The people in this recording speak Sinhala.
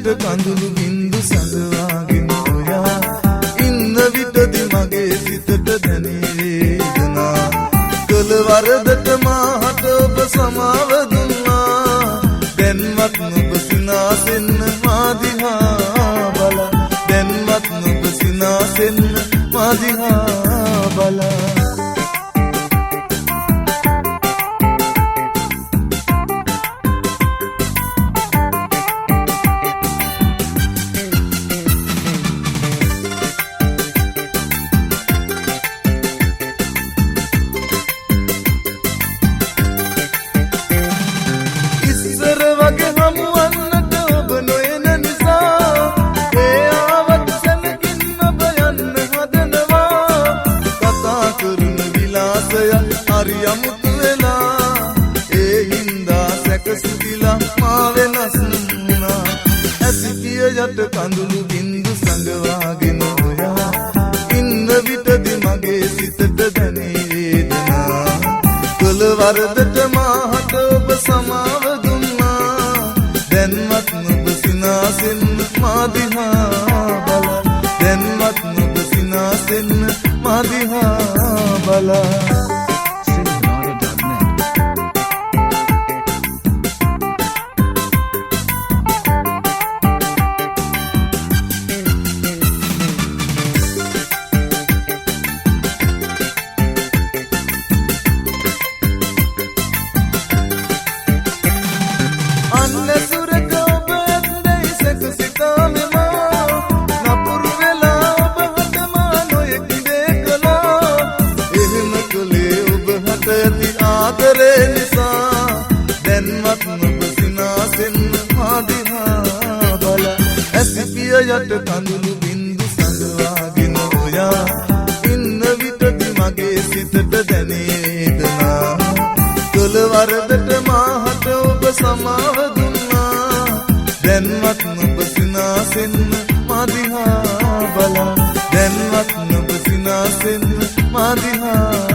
යට කඳුළු බින්දු සඳවාගෙන ඔයා ඉන්න විටදි මගේ සිතට දැනේ වේදනා කළ වරදට මාහට ඔබ සමාව දුන්නා දැන්වත් නුඹ සිනාසෙන්න මා දිහා බලා දැන්වත් නුඹ සිනාසෙන්න මා දිහා බලා යමුතු වෙලා ඒ හින්දා සැකසිතිලා මා වෙනස් වුණා ඇසිපිය යට කඳුළු බින්දු සංගවාගෙන ඔයා ඉන්න විටදි මගේ සිතට දැනේ වේදනා කළ වරදට මාහට ඔබ සමාව දුන්නා දැන්වත් නුඹ සිනාසෙන්න මා දිහා බලා දැන්වත් නුඹ සිනාසෙන්න මා දිහා බලා ආදරේ නිසා දැන්වත් නුඹ සිනාසෙන්න මා දිහා බලා ඇසිපිය යට කඳුළු බින්දු සඳවාගෙන ඔයා ඉන්න විටදි මගේ සිතට දැනේ වේදනා කළ වරදට මාහට ඔබ සමාව දුන්නා දැන්වත් නුඹ සිනාසෙන්න මා දිහා බලා දැන්වත් නුඹ සිනාසෙන්න මා දිහා